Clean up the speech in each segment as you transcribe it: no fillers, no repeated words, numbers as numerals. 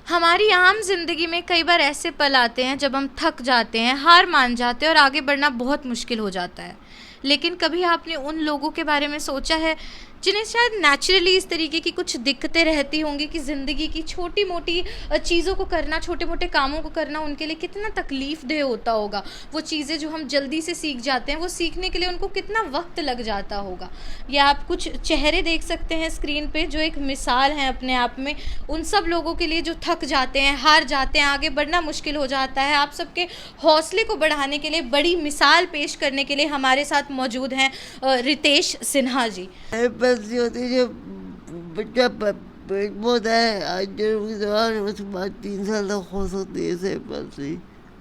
हमारी आम ज़िंदगी में कई बार ऐसे पल आते हैं जब हम थक जाते हैं, हार मान जाते हैं और आगे बढ़ना बहुत मुश्किल हो जाता है। लेकिन कभी आपने उन लोगों के बारे में सोचा है जिन्हें शायद नेचुरली इस तरीके की कुछ दिक्कतें रहती होंगी कि ज़िंदगी की छोटी मोटी चीज़ों को करना, छोटे मोटे कामों को करना उनके लिए कितना तकलीफ़देह होता होगा। वो चीज़ें जो हम जल्दी से सीख जाते हैं, वो सीखने के लिए उनको कितना वक्त लग जाता होगा। या आप कुछ चेहरे देख सकते हैं स्क्रीन पे जो एक मिसाल हैं अपने आप में, उन सब लोगों के लिए जो थक जाते हैं, हार जाते हैं, आगे बढ़ना मुश्किल हो जाता है। आप सबके हौसले को बढ़ाने के लिए, बड़ी मिसाल पेश करने के लिए हमारे साथ मौजूद हैं रितेश सिन्हा जी। बस ये होती है जो बच्चा पेट में होता है आज के दौरान, उसके बाद 3 साल तक हो सकती है इसे बस ही।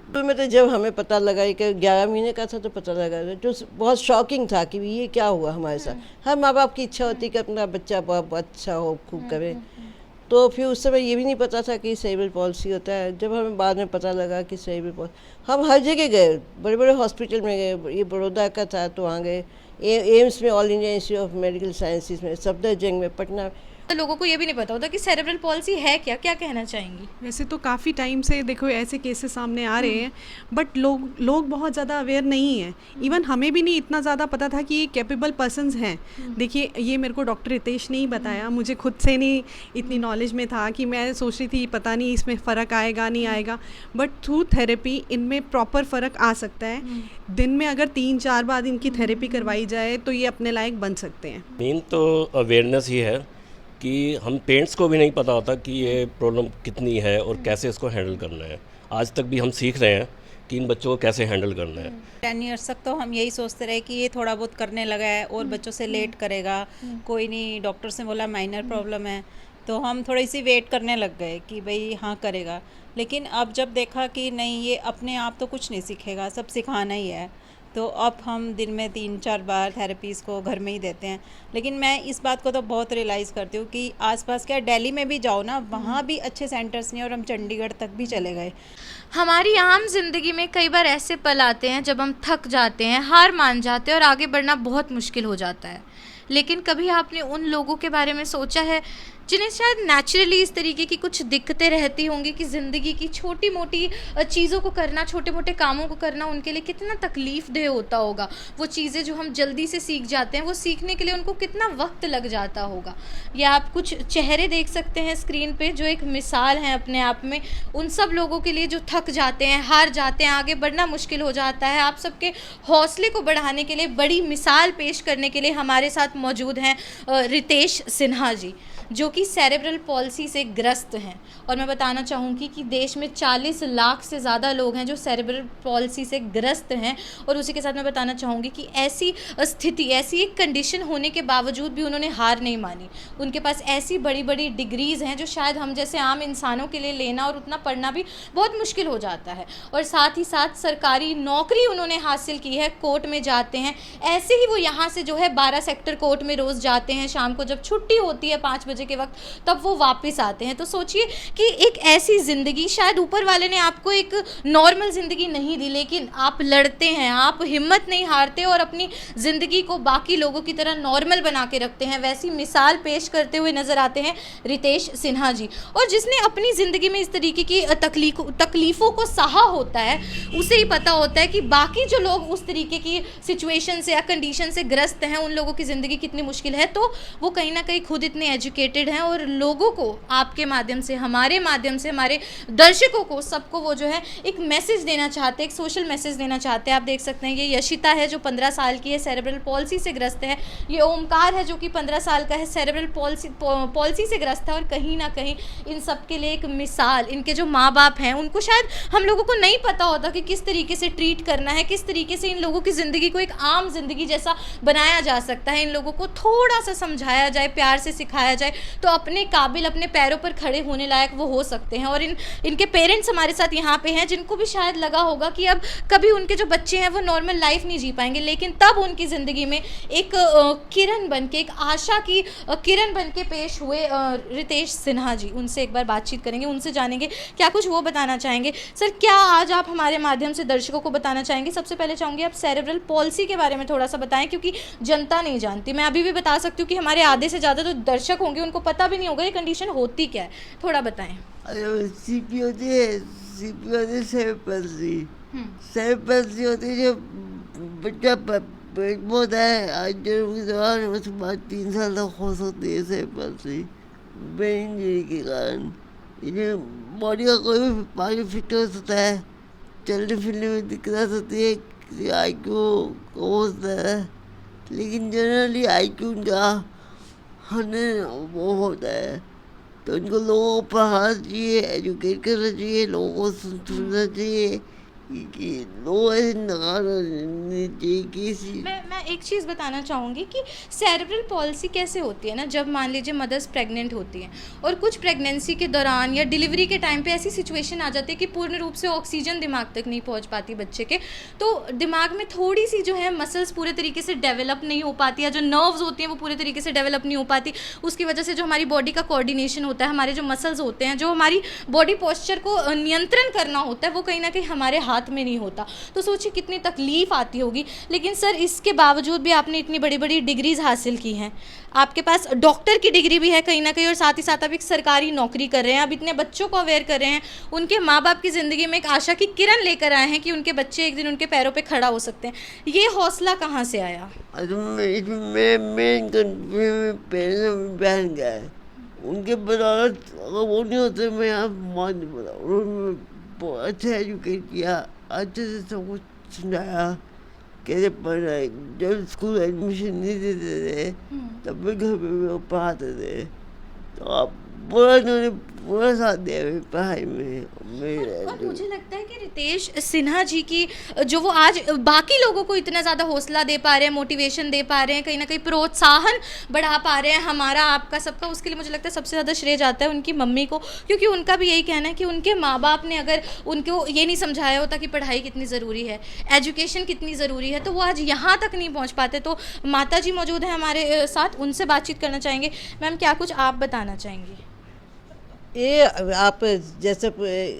तो मतलब जब हमें पता लगा कि 11 महीने का था तो पता लगा तो बहुत शॉकिंग था कि ये क्या हुआ हमारे साथ। हर माँ बाप की इच्छा होती है कि अपना बच्चा बहुत अच्छा हो, खूब करे। तो फिर उस समय ये भी नहीं पता था कि सेरेब्रल पॉलिसी होता है। जब हमें बाद में पता लगा कि सेरेब्रल पॉलिसी, हम हर जगह गए, बड़े बड़े हॉस्पिटल में गए। ये बड़ौदा का था तो वहाँ गए, एम्स में, all India institute of medical sciences में, सफदरजंग में, पटना। तो लोगों को ये भी नहीं पता होता कि सेरेब्रल पॉलिसी है क्या। क्या कहना चाहेंगी? वैसे तो काफ़ी टाइम से देखो ऐसे केसेस सामने आ रहे हैं, बट लोग बहुत ज़्यादा अवेयर नहीं हैं। इवन हमें भी नहीं इतना ज़्यादा पता था कि ये कैपेबल पर्सन्स हैं। देखिए, ये मेरे को डॉक्टर रितेश ने ही बताया, मुझे खुद से नहीं इतनी नॉलेज में था कि मैं सोच रही थी पता नहीं इसमें फ़र्क आएगा नहीं आएगा, बट थ्रू थेरेपी इनमें प्रॉपर फ़र्क आ सकता है। दिन में अगर 3-4 बार इनकी थेरेपी करवाई जाए तो ये अपने लायक बन सकते हैं। मेन तो अवेयरनेस ही है कि हम पेरेंट्स को भी नहीं पता होता कि ये प्रॉब्लम कितनी है और कैसे इसको हैंडल करना है। आज तक भी हम सीख रहे हैं कि इन बच्चों को कैसे हैंडल करना है। 10 ईयर्स तक तो हम यही सोचते रहे कि ये थोड़ा बहुत करने लगा है और बच्चों से लेट करेगा, कोई नहीं। डॉक्टर से बोला माइनर प्रॉब्लम है, तो हम थोड़ी सी वेट करने लग गए कि भाई हाँ करेगा। लेकिन अब जब देखा कि नहीं, ये अपने आप तो कुछ नहीं सीखेगा, सब सिखाना ही है, तो अब हम दिन में 3-4 बार थेरेपीज़ को घर में ही देते हैं। लेकिन मैं इस बात को तो बहुत रियलाइज़ करती हूँ कि आसपास क्या, दिल्ली में भी जाओ ना, वहाँ भी अच्छे सेंटर्स नहीं, और हम चंडीगढ़ तक भी चले गए। हमारी आम जिंदगी में कई बार ऐसे पल आते हैं जब हम थक जाते हैं, हार मान जाते हैं और आगे बढ़ना बहुत मुश्किल हो जाता है। लेकिन कभी आपने उन लोगों के बारे में सोचा है जिन्हें शायद नेचुरली इस तरीके की कुछ दिक्कतें रहती होंगी कि ज़िंदगी की छोटी मोटी चीज़ों को करना, छोटे मोटे कामों को करना उनके लिए कितना तकलीफ़देह होता होगा। वो चीज़ें जो हम जल्दी से सीख जाते हैं, वो सीखने के लिए उनको कितना वक्त लग जाता होगा। या आप कुछ चेहरे देख सकते हैं स्क्रीन पे जो एक मिसाल हैं अपने आप में, उन सब लोगों के लिए जो थक जाते हैं, हार जाते हैं, आगे बढ़ना मुश्किल हो जाता है। आप सबके हौसले को बढ़ाने के लिए, बड़ी मिसाल पेश करने के लिए हमारे साथ मौजूद हैं रितेश सिन्हा जी, जो कि सेरेब्रल पॉलिसी से ग्रस्त हैं। और मैं बताना चाहूँगी कि देश में 40 लाख से ज़्यादा लोग हैं जो सेरेब्रल पॉलिसी से ग्रस्त हैं। और उसी के साथ मैं बताना चाहूँगी कि ऐसी स्थिति, ऐसी एक कंडीशन होने के बावजूद भी उन्होंने हार नहीं मानी। उनके पास ऐसी बड़ी बड़ी डिग्रीज़ हैं जो शायद हम जैसे आम इंसानों के लिए लेना और उतना पढ़ना भी बहुत मुश्किल हो जाता है। और साथ ही साथ सरकारी नौकरी उन्होंने हासिल की है, कोर्ट में जाते हैं। ऐसे ही वो यहाँ से जो है 12 सेक्टर कोर्ट में रोज़ जाते हैं, शाम को जब छुट्टी होती है 5 बजे के वक्त, तब वो वापस आते हैं। तो सोचिए कि एक ऐसी ज़िंदगी, शायद ऊपर वाले ने आपको एक नॉर्मल ज़िंदगी नहीं दी, लेकिन आप लड़ते हैं, आप हिम्मत नहीं हारते और अपनी ज़िंदगी को बाकी लोगों की तरह नॉर्मल बना के रखते हैं। वैसी मिसाल पेश करते हुए नज़र आते हैं रितेश सिन्हा जी। और जिसने अपनी ज़िंदगी में इस तरीके की तकलीफ़ों को सहा होता है, उसे ही पता होता है कि बाकी जो लोग उस तरीके की सिचुएशन से या कंडीशन से ग्रस्त हैं, उन लोगों की ज़िंदगी कितनी मुश्किल है। तो वो कहीं ना कहीं खुद इतने एजुकेटेड हैं और लोगों को आपके माध्यम से, हमारे माध्यम से, हमारे दर्शकों को, सबको वो जो है एक मैसेज देना चाहते हैं, एक सोशल मैसेज देना चाहते हैं। आप देख सकते हैं ये यशिता है जो 15 साल की है, सेरेब्रल पॉलिसी से ग्रस्त है। ये ओमकार है जो कि 15 साल का है, सेरेब्रल पॉलिसी से ग्रस्त है। और कहीं ना कहीं इन सब के लिए एक मिसाल, इनके जो माँ बाप हैं उनको शायद हम लोगों को नहीं पता होता कि किस तरीके से ट्रीट करना है, किस तरीके से इन लोगों की ज़िंदगी को एक आम जिंदगी जैसा बनाया जा सकता है। इन लोगों को थोड़ा सा समझाया जाए, प्यार से सिखाया जाए, तो अपने काबिल, अपने पैरों पर खड़े होने लायक वो हो सकते हैं। और इनके पेरेंट्स हमारे साथ यहाँ पे हैं जिनको भी शायद लगा होगा कि अब कभी उनके जो बच्चे हैं वो नॉर्मल लाइफ नहीं जी पाएंगे, लेकिन तब उनकी ज़िंदगी में एक किरण बन के, एक आशा की किरण बन के पेश हुए रितेश सिन्हा जी। उनसे एक बार बातचीत करेंगे, उनसे जानेंगे क्या कुछ वो बताना चाहेंगे। सर, क्या आज आप हमारे माध्यम से दर्शकों को बताना चाहेंगे? सबसे पहले चाहूँगी आप सेरेब्रल पॉलिसी के बारे में थोड़ा सा बताएं, क्योंकि जनता नहीं जानती। मैं अभी भी बता सकती हूँ कि हमारे आधे से ज़्यादा जो दर्शक होंगे उनको पता भी नहीं होगा ये कंडीशन होती क्या है। थोड़ा बताएं। सीपी होती है, सीपी होती है सेरेब्रल सेरेब्रल होती है जब बच्चा पेट में होता है आज जन्म के दौरान, उसके बाद 3 साल तक हो सकती है सेरेब्रल ब्रेन इंजरी के कारण। ये बॉडी का कोई भी पार्ट फिटनेस होता है, चलने फिरने में दिक्कत होती है, किसी IQ को होता है, लेकिन जनरली IQ उनका 100 वो होता है। तो उनको लोगों को पढ़ाना चाहिए, एजुकेट करना चाहिए, लोगों को सुनना चाहिए कि लोग ऐसे नकारा नहीं चाहिए किसी। मैं एक चीज़ बताना चाहूँगी कि सेरेब्रल पॉलिसी कैसे होती है ना, जब मान लीजिए मदर्स प्रेग्नेंट होती हैं और कुछ प्रेगनेंसी के दौरान या डिलीवरी के टाइम पे ऐसी सिचुएशन आ जाती है कि पूर्ण रूप से ऑक्सीजन दिमाग तक नहीं पहुँच पाती बच्चे के, तो दिमाग में थोड़ी सी जो है मसल्स पूरे तरीके से डेवलप नहीं हो पाती, या जो नर्व्स होती हैं वो पूरे तरीके से डेवलप नहीं हो पाती। उसकी वजह से जो हमारी बॉडी का कोऑर्डिनेशन होता है, हमारे जो मसल्स होते हैं, जो हमारी बॉडी पोस्चर को नियंत्रण करना होता है, वो कहीं ना कहीं हमारे हाथ में नहीं होता। तो सोचिए कितनी तकलीफ आती होगी। लेकिन सर इसके बावजूद भी आपने इतनी बड़ी बड़ी डिग्रीज हासिल की हैं, आपके पास डॉक्टर की डिग्री भी है कहीं ना कहीं, और साथ ही साथ आप एक सरकारी नौकरी कर रहे हैं, आप इतने बच्चों को अवेयर कर रहे हैं, उनके माँ बाप की ज़िंदगी में एक आशा की किरण लेकर आए हैं कि उनके बच्चे एक दिन उनके पैरों पे खड़ा हो सकते हैं। ये हौसला कहाँ से आया? बहन गए, उनके बदौलत अगर वो नहीं होते मैं यहाँ मौत नहीं बता। उन्होंने बहुत अच्छा एजुकेट किया, अच्छे से सब कुछ समझाया कैसे पढ़ना है। जब स्कूल एडमिशन नहीं देते थे तब भी घर पे वो पढ़ाते थे, तो अब पूरा उन्होंने पूरा साथ दिया मेरी पढ़ाई में। और मुझे लगता है कि रितेश सिन्हा जी की जो वो आज बाकी लोगों को इतना ज़्यादा हौसला दे पा रहे हैं, मोटिवेशन दे पा रहे हैं, कहीं ना कहीं प्रोत्साहन बढ़ा पा रहे हैं हमारा, आपका, सबका, उसके लिए मुझे लगता है सबसे ज़्यादा श्रेय जाता है उनकी मम्मी को, क्योंकि उनका भी यही कहना है कि उनके माँ बाप ने अगर उनको ये नहीं समझाया होता कि पढ़ाई कितनी ज़रूरी है, एजुकेशन कितनी ज़रूरी है, तो वो आज यहाँ तक नहीं पहुँच पाते। तो माता जी मौजूद हैं हमारे साथ, उनसे बातचीत करना चाहेंगे। मैम क्या कुछ आप बताना चाहेंगी? ये आप जैसे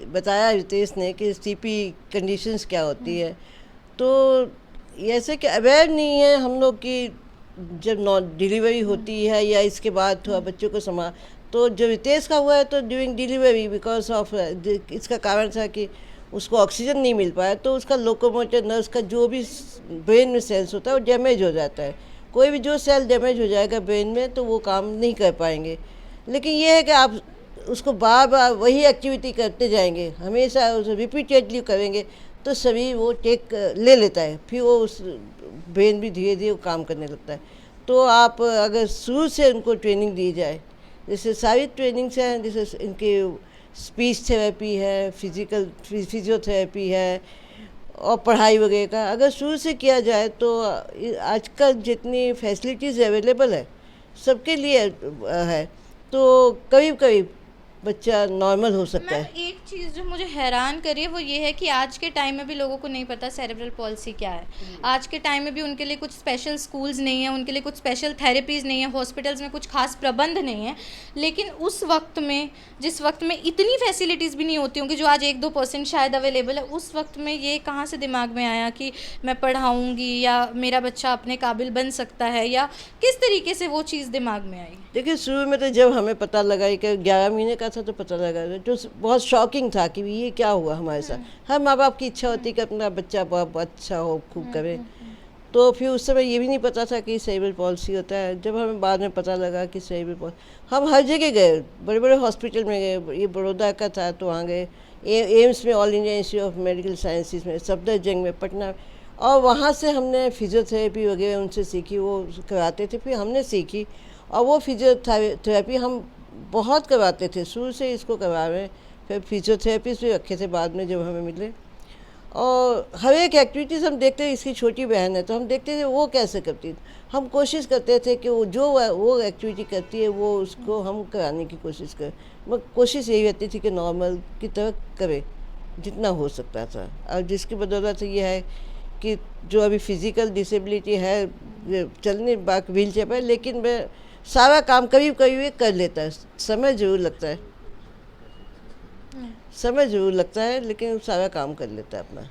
बताया रितेश ने कि सीपी कंडीशंस क्या होती है, तो ऐसे कि अवेयर नहीं है हम लोग कि जब डिलीवरी होती है या इसके बाद थोड़ा बच्चों को समा, तो जो रितेश का हुआ है तो ड्यूरिंग डिलीवरी बिकॉज ऑफ इसका कारण था कि उसको ऑक्सीजन नहीं मिल पाया, तो उसका लोकोमोटर नर्व्स का जो भी ब्रेन में सेल्स होता है वो डैमेज हो जाता है। कोई भी जो सेल डैमेज हो जाएगा ब्रेन में तो वो काम नहीं कर पाएंगे। लेकिन ये है कि आप उसको बार बार वही एक्टिविटी करते जाएंगे, हमेशा उसे रिपीटेडली करेंगे तो सभी वो टेक ले लेता है, फिर वो उस ब्रेन भी धीरे धीरे काम करने लगता है। तो आप अगर शुरू से उनको ट्रेनिंग दी जाए, जैसे सारी ट्रेनिंग्स हैं, जैसे इनके स्पीच थेरेपी है, फिजियोथेरेपी है और पढ़ाई वगैरह का अगर शुरू से किया जाए तो आजकल जितनी फैसिलिटीज़ अवेलेबल है सबके लिए है, तो करीब करीब बच्चा नॉर्मल हो सकता है। एक चीज़ जो मुझे हैरान करी है वो ये है कि आज के टाइम में भी लोगों को नहीं पता सेरेब्रल पॉलिसी क्या है। आज के टाइम में भी उनके लिए कुछ स्पेशल स्कूल्स नहीं है, उनके लिए कुछ स्पेशल थेरेपीज़ नहीं है, हॉस्पिटल्स में कुछ खास प्रबंध नहीं है। लेकिन उस वक्त में, जिस वक्त में इतनी फैसिलिटीज़ भी नहीं होती होंगी जो आज 1-2% शायद अवेलेबल है, उस वक्त में ये कहाँ से दिमाग में आया कि मैं पढ़ाऊँगी या मेरा बच्चा अपने काबिल बन सकता है, या किस तरीके से वो चीज़ दिमाग में आई? देखिए शुरू में तो जब हमें पता लगा कि 11 महीने का था तो पता लगा जो बहुत शॉकिंग था कि ये क्या हुआ हमारे साथ। हर माँ बाप की इच्छा होती है कि अपना बच्चा बहुत अच्छा हो, खूब करे। तो फिर उस समय ये भी नहीं पता था कि सेरेब्रल पॉलिसी होता है। जब हमें बाद में पता लगा कि सेरेब्रल पॉलिसी, हम हर जगह गए, बड़े बड़े हॉस्पिटल में गए, ये बड़ौदा का था तो वहाँ गए, एम्स में, all India institute of medical sciences में, सफदरजंग में, पटना, और वहाँ से हमने फिजियोथेरेपी वगैरह उनसे सीखी, वो कराते थे, फिर हमने सीखी और वो फिजियोथेरेपी हम बहुत करवाते थे, शुरू से इसको करवा रहे हैं। फिर फिजियोथेरेपिस्ट भी रखे थे बाद में जब हमें मिले, और हर एक एक्टिविटीज़ हम देखते थे। इसकी छोटी बहन है तो हम देखते थे वो कैसे करती, हम कोशिश करते थे कि वो जो वो एक्टिविटी करती है वो उसको हम कराने की कोशिश करें। मगर कोशिश यही रहती थी कि नॉर्मल की तरह करे जितना हो सकता था। और जिसकी बदौलत ये है कि जो अभी फिज़िकल डिसेबिलिटी है, चलने बाकी व्हील चेयर पर, लेकिन मैं सारा काम करीब करीब कर लेता है। समय ज़रूर लगता है, समय ज़रूर लगता है, लेकिन सारा काम कर लेता है अपना।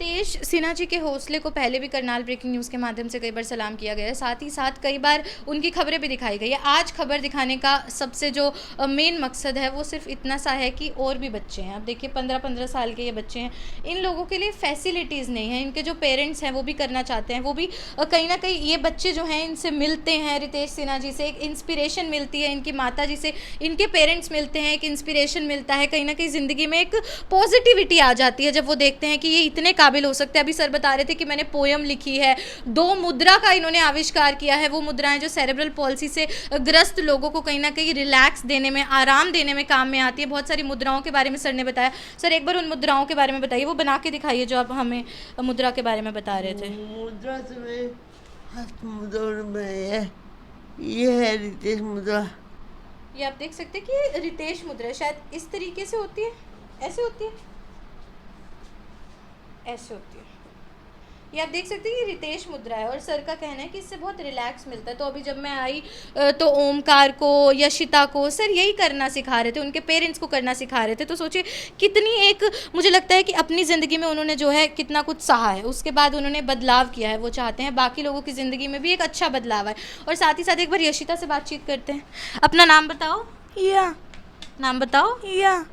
रितेश सिन्हा जी के हौसले को पहले भी करनाल ब्रेकिंग न्यूज़ के माध्यम से कई बार सलाम किया गया है, साथ ही साथ कई बार उनकी खबरें भी दिखाई गई है। आज खबर दिखाने का सबसे जो मेन मकसद है वो सिर्फ इतना सा है कि और भी बच्चे हैं, अब देखिए 15-15 साल के ये बच्चे हैं, इन लोगों के लिए फैसिलिटीज़ नहीं है। इनके जो पेरेंट्स हैं वो भी करना चाहते हैं, वो भी कहीं ना कहीं ये बच्चे जो हैं इनसे मिलते हैं, रितेश सिन्हा जी से एक इंस्पिरेशन मिलती है, इनकी माता जी से इनके पेरेंट्स मिलते हैं, एक इंस्पिरेशन मिलता है, कहीं ना कहीं ज़िंदगी में एक पॉजिटिविटी आ जाती है जब वो देखते हैं कि ये इतने काबिल हो सकते हैं। अभी सर बता रहे थे कि मैंने पोयम लिखी है, 2 मुद्रा का इन्होंने आविष्कार किया है, वो मुद्राएं जो सेरेब्रल पॉलिसी से ग्रस्त लोगों को कहीं ना कहीं रिलैक्स देने में, आराम देने में काम में आती है। बहुत सारी मुद्राओं के बारे में सर ने बताया। सर एक बार उन मुद्राओं के बारे में बताइए, वो बना के दिखाइए जो आप हमें मुद्रा के बारे में बता रहे थे। मुद्रा से मैं हस्त मुद्रा में ये है रितेश मुद्रा। ये आप देख सकते हैं कि ये रितेश मुद्रा है, शायद इस तरीके से होती है, ऐसे होती है, ऐसे होती है। ये आप देख सकते हैं कि रितेश मुद्रा है और सर का कहना है कि इससे बहुत रिलैक्स मिलता है। तो अभी जब मैं आई तो ओमकार को, यशिता को सर यही करना सिखा रहे थे, उनके पेरेंट्स को करना सिखा रहे थे। तो सोचिए कितनी एक, मुझे लगता है कि अपनी ज़िंदगी में उन्होंने जो है कितना कुछ सहा है, उसके बाद उन्होंने बदलाव किया है। वो चाहते हैं बाकी लोगों की ज़िंदगी में भी एक अच्छा बदलाव आए। और साथ ही साथ एक बार यशिता से बातचीत करते हैं। अपना नाम बताओ। या नाम बताओ। या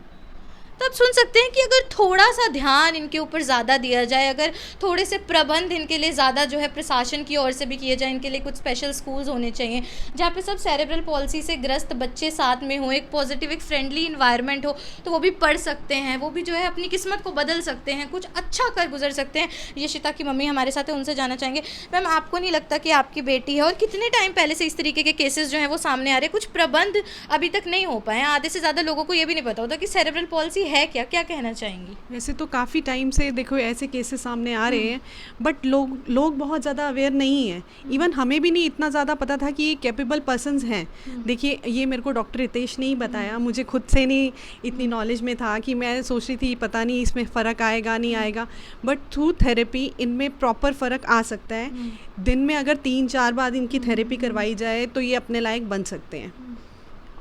तो आप सुन सकते हैं कि अगर थोड़ा सा ध्यान इनके ऊपर ज़्यादा दिया जाए, अगर थोड़े से प्रबंध इनके लिए ज़्यादा जो है प्रशासन की ओर से भी किए जाए, इनके लिए कुछ स्पेशल स्कूल्स होने चाहिए जहाँ पे सब सेरेब्रल पॉलिसी से ग्रस्त बच्चे साथ में हो, एक पॉजिटिव, एक फ्रेंडली इन्वायरमेंट हो, तो वो भी पढ़ सकते हैं, वो भी जो है अपनी किस्मत को बदल सकते हैं, कुछ अच्छा कर गुजर सकते हैं। यशिता की मम्मी हमारे साथ है, उनसे जानना चाहेंगे। मैम आपको नहीं लगता कि आपकी बेटी है और कितने टाइम पहले से इस तरीके के केसेस जो हैं वो सामने आ रहे हैं, कुछ प्रबंध अभी तक नहीं हो पाए हैं, आधे से ज़्यादा लोगों को ये भी नहीं पता होता कि सेरेब्रल पॉलिसी है क्या, क्या कहना चाहेंगी? वैसे तो काफ़ी टाइम से देखो ऐसे केसेस सामने आ रहे हैं, बट लोग बहुत ज़्यादा अवेयर नहीं है। इवन हमें भी नहीं इतना ज़्यादा पता था कि ये कैपेबल पर्सन्स हैं। देखिए ये मेरे को डॉक्टर रितेश ने ही बताया, मुझे खुद से नहीं इतनी नॉलेज में था कि मैं सोच रही थी पता नहीं इसमें फ़र्क आएगा नहीं आएगा, बट थ्रू थेरेपी इनमें प्रॉपर फ़र्क आ सकता है। दिन में अगर 3-4 बार इनकी थेरेपी करवाई जाए तो ये अपने लायक बन सकते हैं,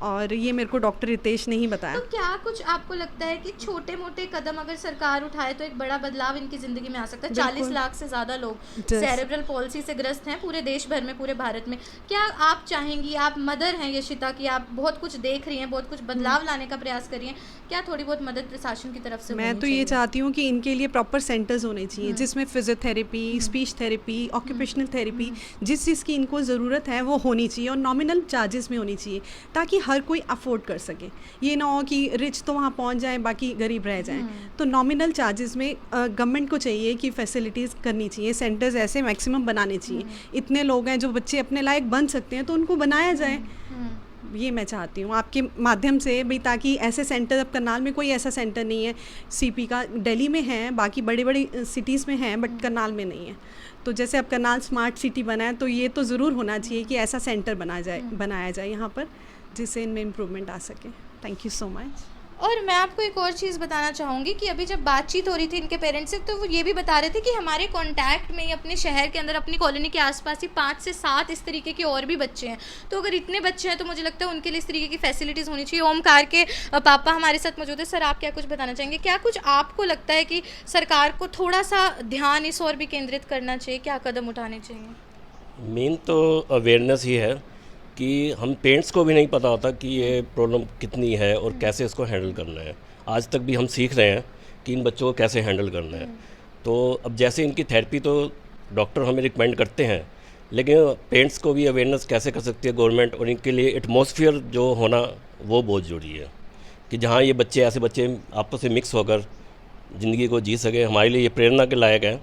और ये मेरे को डॉक्टर रितेश ने ही बताया। तो क्या कुछ आपको लगता है कि छोटे मोटे कदम अगर सरकार उठाए तो एक बड़ा बदलाव इनकी ज़िंदगी में आ सकता है? 40 लाख से ज़्यादा लोग सेरेब्रल पॉलिसी से ग्रस्त हैं पूरे देश भर में, पूरे भारत में। क्या आप चाहेंगी, आप मदर हैं यशिता की, आप बहुत कुछ देख रही हैं, बहुत कुछ बदलाव लाने का प्रयास कर रही हैं, क्या थोड़ी बहुत मदद प्रशासन की तरफ से मैं तो ये चाहती हूँ कि इनके लिए प्रॉपर सेंटर्स होने चाहिए जिसमें physiotherapy, speech therapy, occupational therapy, जिस चीज़ की इनको ज़रूरत है वो होनी चाहिए और नॉमिनल चार्जेस में होनी चाहिए, ताकि हर कोई अफोर्ड कर सके। ये ना हो कि रिच तो वहाँ पहुँच जाएं बाकी गरीब रह जाएं। तो नॉमिनल चार्जेस में गवर्नमेंट को चाहिए कि फैसिलिटीज़ करनी चाहिए, सेंटर्स ऐसे मैक्सिमम बनाने चाहिए। इतने लोग हैं जो बच्चे अपने लायक बन सकते हैं तो उनको बनाया जाए, ये मैं चाहती हूँ आपके माध्यम से भी, ताकि ऐसे सेंटर, अब करनाल में कोई ऐसा सेंटर नहीं है। सीपी का दिल्ली में है, बाकी बड़ी बड़ी सिटीज़ में है, बट करनाल में नहीं है। तो जैसे अब करनाल स्मार्ट सिटी बना है, तो ये तो ज़रूर होना चाहिए कि ऐसा सेंटर बनाया जाए यहाँ पर, जिससे इनमें इम्प्रूवमेंट आ सके। Thank you so much. और मैं आपको एक और चीज़ बताना चाहूँगी कि अभी जब बातचीत हो रही थी इनके पेरेंट्स से, तो वो ये भी बता रहे थे कि हमारे कांटेक्ट में, अपने शहर के अंदर, अपनी कॉलोनी के आसपास ही 5 से 7 इस तरीके के और भी बच्चे हैं। तो अगर इतने बच्चे हैं तो मुझे लगता है उनके लिए इस तरीके की फैसिलिटीज़ होनी चाहिए। ओमकार के पापा हमारे साथ मौजूद है। सर आप क्या कुछ बताना चाहेंगे? क्या कुछ आपको लगता है कि सरकार को थोड़ा सा ध्यान इस और भी केंद्रित करना चाहिए, क्या कदम उठाने चाहिए? मेन तो अवेयरनेस ही है कि हम पेरेंट्स को भी नहीं पता होता कि ये प्रॉब्लम कितनी है और कैसे इसको हैंडल करना है। आज तक भी हम सीख रहे हैं कि इन बच्चों को कैसे हैंडल करना है। तो अब जैसे इनकी थेरेपी तो डॉक्टर हमें रिकमेंड करते हैं, लेकिन पेरेंट्स को भी अवेयरनेस कैसे कर सकती है गवर्नमेंट, और इनके लिए एटमॉस्फेयर जो होना वो बहुत ज़रूरी है कि जहाँ ये बच्चे, ऐसे बच्चे आपस में मिक्स होकर ज़िंदगी को जी सके। हमारे लिए ये प्रेरणा के लायक है।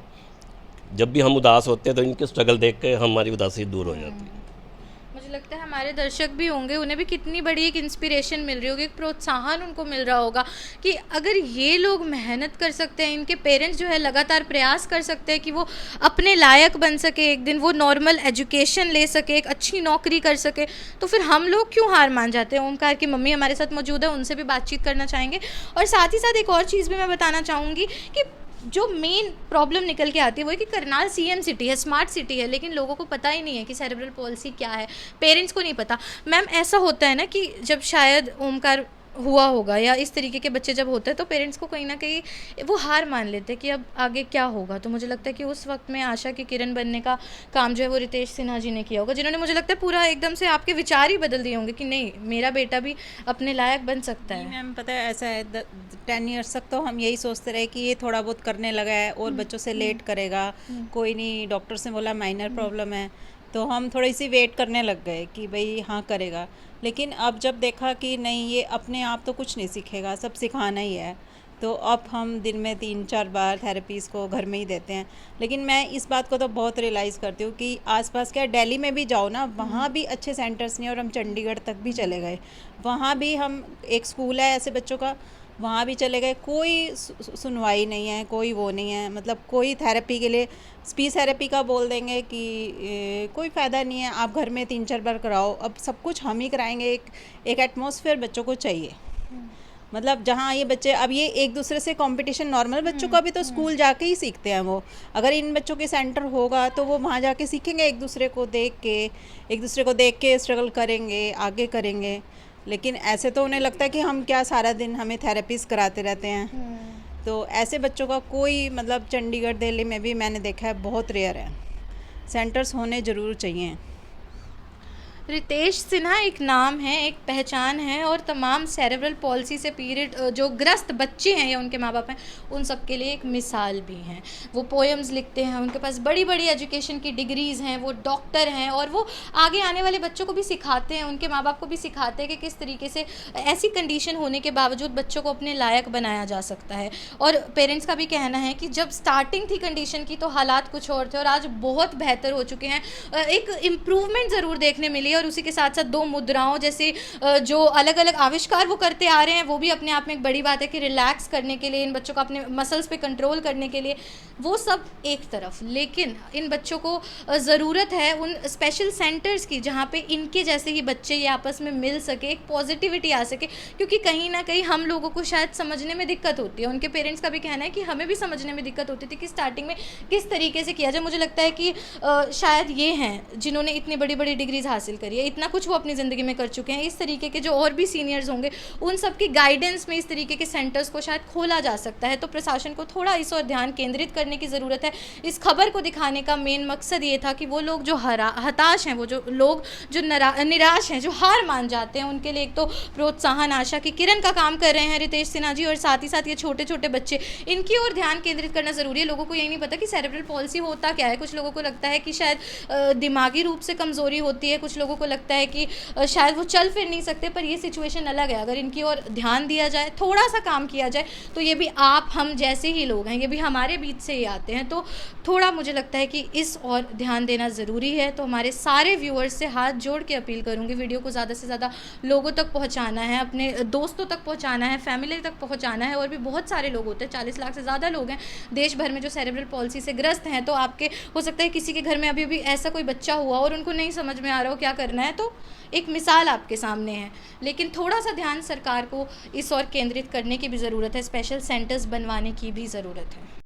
जब भी हम उदास होते हैं तो इनके स्ट्रगल देख के हमारी उदासी दूर हो जाती है। मुझे लगता है हमारे दर्शक भी होंगे, उन्हें भी कितनी बड़ी एक इंस्पिरेशन मिल रही होगी, एक प्रोत्साहन उनको मिल रहा होगा कि अगर ये लोग मेहनत कर सकते हैं, इनके पेरेंट्स जो है लगातार प्रयास कर सकते हैं कि वो अपने लायक बन सके, एक दिन वो नॉर्मल एजुकेशन ले सके, एक अच्छी नौकरी कर सके, तो फिर हम लोग क्यों हार मान जाते हैं? ओमकार की मम्मी हमारे साथ मौजूद है, उनसे भी बातचीत करना चाहेंगे। और साथ ही साथ एक और चीज़ भी मैं बताना चाहूँगी कि जो मेन प्रॉब्लम निकल के आती है वो है कि करनाल सीएम सिटी है, स्मार्ट सिटी है, लेकिन लोगों को पता ही नहीं है कि सेरेब्रल पॉलिसी क्या है, पेरेंट्स को नहीं पता। मैम ऐसा होता है ना कि जब शायद ओमकार हुआ होगा, या इस तरीके के बच्चे जब होते हैं तो पेरेंट्स को कहीं ना कहीं वो हार मान लेते हैं कि अब आगे क्या होगा। तो मुझे लगता है कि उस वक्त में आशा की किरण बनने का काम जो है वो रितेश सिन्हा जी ने किया होगा, जिन्होंने मुझे लगता है पूरा एकदम से आपके विचार ही बदल दिए होंगे कि नहीं, मेरा बेटा भी अपने लायक बन सकता है। मैम पता है ऐसा है 10 ईयर्स तक तो हम यही सोचते रहे कि ये थोड़ा बहुत करने लगा है और बच्चों से लेट करेगा, कोई नहीं, डॉक्टर से बोला माइनर प्रॉब्लम है, तो हम थोड़ी सी वेट करने लग गए कि भाई हाँ करेगा। लेकिन अब जब देखा कि नहीं ये अपने आप तो कुछ नहीं सीखेगा, सब सिखाना ही है, तो अब हम दिन में 3-4 बार थेरेपीज़ को घर में ही देते हैं। लेकिन मैं इस बात को तो बहुत रियलाइज़ करती हूँ कि आसपास क्या दिल्ली में भी जाओ ना, वहाँ भी अच्छे सेंटर्स नहीं, और हम चंडीगढ़ तक भी चले गए, वहाँ भी हम एक स्कूल है ऐसे बच्चों का, वहाँ भी चले गए, कोई सुनवाई नहीं है, कोई वो नहीं है, मतलब कोई थेरेपी के लिए स्पीच थेरेपी का बोल देंगे कि कोई फ़ायदा नहीं है, आप घर में 3-4 बार कराओ। अब सब कुछ हम ही कराएंगे, एक एटमॉस्फेयर बच्चों को चाहिए, मतलब जहाँ ये बच्चे अब ये एक दूसरे से कंपटीशन, नॉर्मल बच्चों का भी तो स्कूल जाके ही सीखते हैं वो, अगर इन बच्चों के सेंटर होगा तो वो वहाँ जाके सीखेंगे, एक दूसरे को देख के स्ट्रगल करेंगे, आगे करेंगे। लेकिन ऐसे तो उन्हें लगता है कि हम क्या सारा दिन हमें थेरेपीज़ कराते रहते हैं, तो ऐसे बच्चों का कोई मतलब चंडीगढ़ दिल्ली में भी मैंने देखा है बहुत रेयर है, सेंटर्स होने ज़रूर चाहिए। रितेश सिन्हा एक नाम है, एक पहचान है, और तमाम सेरेब्रल पॉलिसी से पीड़ित जो ग्रस्त बच्चे हैं या उनके माँ बाप हैं उन सब के लिए एक मिसाल भी हैं। वो पोएम्स लिखते हैं, उनके पास बड़ी बड़ी एजुकेशन की डिग्रीज़ हैं, वो डॉक्टर हैं, और वो आगे आने वाले बच्चों को भी सिखाते हैं, उनके माँ बाप को भी सिखाते हैं कि किस तरीके से ऐसी कंडीशन होने के बावजूद बच्चों को अपने लायक बनाया जा सकता है। और पेरेंट्स का भी कहना है कि जब स्टार्टिंग थी कंडीशन की तो हालात कुछ और थे और आज बहुत बेहतर हो चुके हैं, एक इम्प्रूवमेंट ज़रूर देखने मिली है। और उसी के साथ साथ 2 मुद्राओं जैसे जो अलग अलग आविष्कार वो करते आ रहे हैं, वो भी अपने आप में एक बड़ी बात है कि रिलैक्स करने के लिए, इन बच्चों को अपने मसल्स पे कंट्रोल करने के लिए, वो सब एक तरफ। लेकिन इन बच्चों को ज़रूरत है उन स्पेशल सेंटर्स की जहाँ पे इनके जैसे ही बच्चे ये आपस में मिल सके, एक पॉजिटिविटी आ सके, क्योंकि कहीं ना कहीं हम लोगों को शायद समझने में दिक्कत होती है। उनके पेरेंट्स का भी कहना है कि हमें भी समझने में दिक्कत होती थी कि स्टार्टिंग में किस तरीके से किया जाए। मुझे लगता है कि शायद ये हैं जिन्होंने इतनी बड़ी बड़ी डिग्रीज हासिल करी है, इतना कुछ वो अपनी ज़िंदगी में कर चुके हैं। इस तरीके के जो और भी सीनियर्स होंगे उन सब की गाइडेंस में इस तरीके के सेंटर्स को शायद खोला जा सकता है। तो प्रशासन को थोड़ा इस और ध्यान केंद्रित करने की ज़रूरत है। इस खबर को दिखाने का मेन मकसद ये था कि वो लोग जो हताश हैं, वो जो लोग जो निराश हैं, जो हार मान जाते हैं, उनके लिए एक तो प्रोत्साहन, आशा की किरण का काम कर रहे हैं रितेश सिन्हा जी, और साथ ही साथ ये छोटे छोटे बच्चे, इनकी ओर ध्यान केंद्रित करना ज़रूरी है। लोगों को यही नहीं पता कि सेरेब्रल पॉलिसी होता क्या है। कुछ लोगों को लगता है कि शायद दिमागी रूप से कमज़ोरी होती है, कुछ लोगों को लगता है कि शायद वो चल फिर नहीं सकते, पर ये सिचुएशन अलग है। अगर इनकी ओर ध्यान दिया जाए, थोड़ा सा काम किया जाए, तो ये भी आप हम जैसे ही लोग हैं, ये भी हमारे बीच से ही आते हैं। तो थोड़ा मुझे लगता है कि इस और ध्यान देना ज़रूरी है। तो हमारे सारे व्यूअर्स से हाथ जोड़ के अपील करूँगी, वीडियो को ज़्यादा से ज़्यादा लोगों तक पहुँचाना है, अपने दोस्तों तक पहुँचाना है, फैमिली तक पहुँचाना है। और भी बहुत सारे लोग होते हैं, 40 लाख से ज़्यादा लोग हैं देश भर में जो सेरेब्रल पॉलिसी से ग्रस्त हैं। तो आपके हो सकता है किसी के घर में अभी भी ऐसा कोई बच्चा हुआ और उनको नहीं समझ में आ रहा हो क्या करना है, तो एक मिसाल आपके सामने है। लेकिन थोड़ा सा ध्यान सरकार को इस और केंद्रित करने की भी ज़रूरत है, स्पेशल सेंटर्स बनवाने की भी ज़रूरत है।